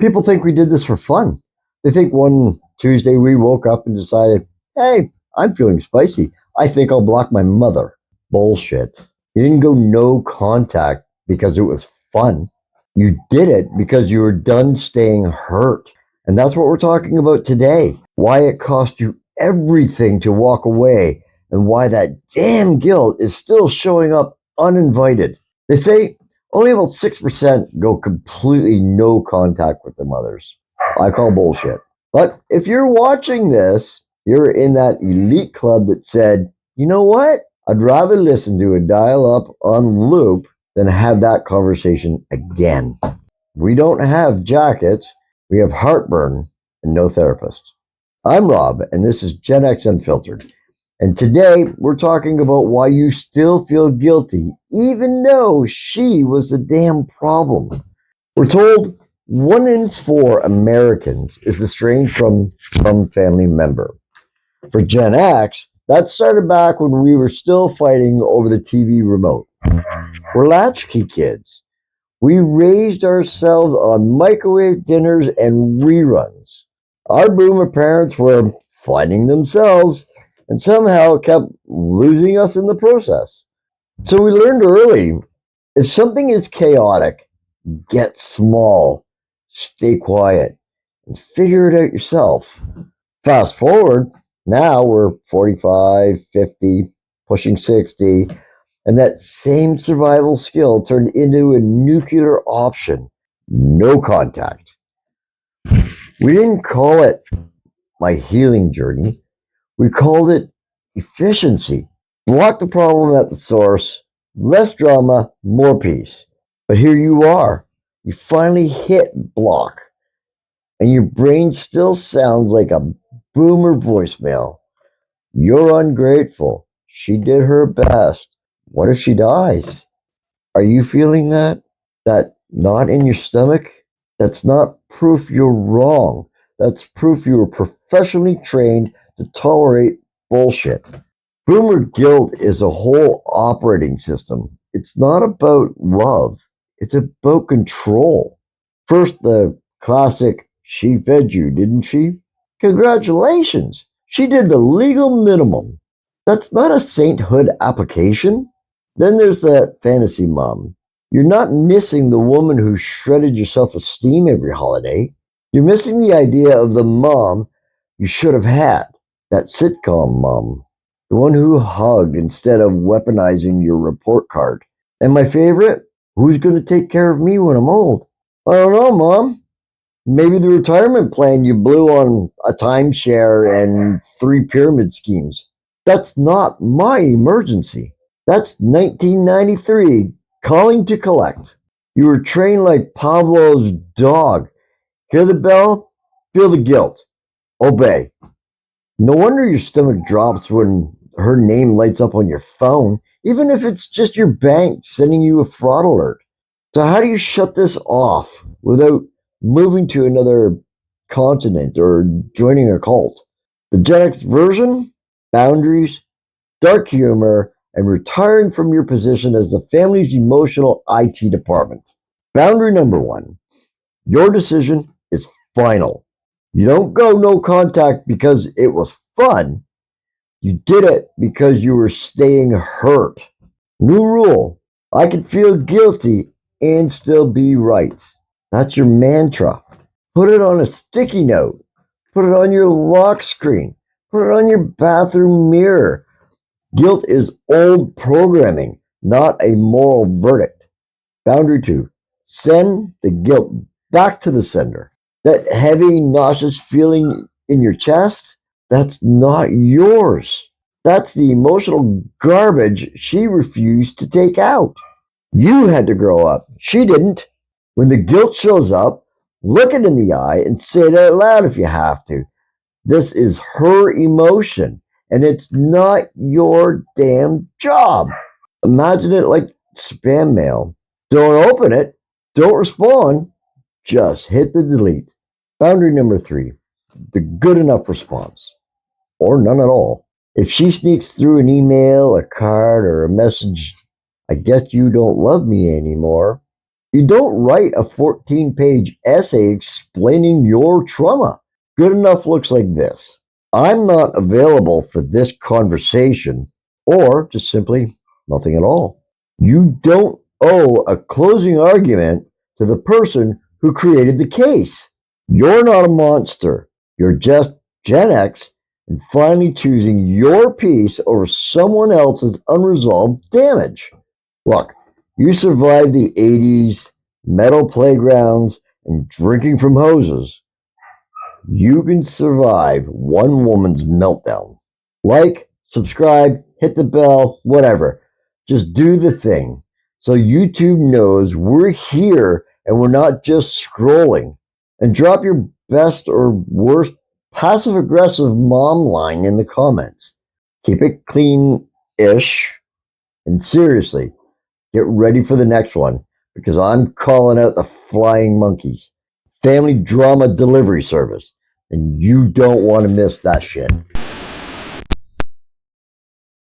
People think we did this for fun. They think one Tuesday we woke up and decided, hey, I'm feeling spicy. I think I'll block my mother. Bullshit. You didn't go no contact because it was fun. You did it because you were done staying hurt. And that's what we're talking about today. Why it cost you everything to walk away and why that damn guilt is still showing up uninvited. They say only about 6% go completely no contact with their mothers. I call bullshit. But if you're watching this, you're in that elite club that said, you know what? I'd rather listen to a dial-up on loop than have that conversation again. We don't have jackets. We have heartburn and no therapist. I'm Rob, and this is Gen X Unfiltered. And today, we're talking about why you still feel guilty, even though she was the damn problem. We're told 1 in 4 Americans is estranged from some family member. For Gen X, that started back when we were still fighting over the TV remote. We're latchkey kids. We raised ourselves on microwave dinners and reruns. Our boomer parents were finding themselves and somehow kept losing us in the process. So we learned early, if something is chaotic, get small, stay quiet, and figure it out yourself. Fast forward, now we're 45, 50, pushing 60, and that same survival skill turned into a nuclear option. No contact. We didn't call it my healing journey. We called it efficiency. Block the problem at the source, less drama, more peace. But here you are. You finally hit block, and your brain still sounds like a boomer voicemail. You're ungrateful. She did her best. What if she dies? Are you feeling that? That knot in your stomach? That's not proof you're wrong. That's proof you were professionally trained to tolerate bullshit. Boomer guilt is a whole operating system. It's not about love. It's about control. First, the classic, she fed you, didn't she? Congratulations. She did the legal minimum. That's not a sainthood application. Then there's that fantasy mom. You're not missing the woman who shredded your self-esteem every holiday. You're missing the idea of the mom you should have had. That sitcom mom. The one who hugged instead of weaponizing your report card. And my favorite, who's going to take care of me when I'm old? I don't know, Mom. Maybe the retirement plan you blew on a timeshare and 3 pyramid schemes. That's not my emergency. That's 1993, calling to collect. You were trained like Pavlov's dog. Hear the bell? Feel the guilt. Obey. No wonder your stomach drops when her name lights up on your phone, even if it's just your bank sending you a fraud alert. So how do you shut this off without moving to another continent or joining a cult? The Gen X version? Boundaries, dark humor, and retiring from your position as the family's emotional IT department. Boundary number 1. Your decision is final. You don't go no contact because it was fun. You did it because you were staying hurt. New rule. I can feel guilty and still be right. That's your mantra. Put it on a sticky note. Put it on your lock screen. Put it on your bathroom mirror. Guilt is old programming, not a moral verdict. Boundary 2. Send the guilt back to the sender. That heavy, nauseous feeling in your chest, that's not yours. That's the emotional garbage she refused to take out. You had to grow up. She didn't. When the guilt shows up, look it in the eye and say it out loud if you have to. This is her emotion, and it's not your damn job. Imagine it like spam mail. Don't open it. Don't respond. Just hit the delete. Boundary number 3. The good enough response. Or none at all. If she sneaks through an email, a card, or a message, I guess you don't love me anymore. You don't write a 14-page essay explaining your trauma. Good enough looks like this. I'm not available for this conversation, or just simply nothing at all. You don't owe a closing argument to the person who created the case. You're not a monster. You're just Gen X and finally choosing your peace over someone else's unresolved damage. Look, you survived the 80s, metal playgrounds, and drinking from hoses. You can survive one woman's meltdown. Like, subscribe, hit the bell, whatever. Just do the thing. So YouTube knows we're here and we're not just scrolling. And drop your best or worst passive aggressive mom line in the comments. Keep it clean-ish. And seriously, get ready for the next one because I'm calling out the flying monkeys. Family drama delivery service. And you don't want to miss that shit.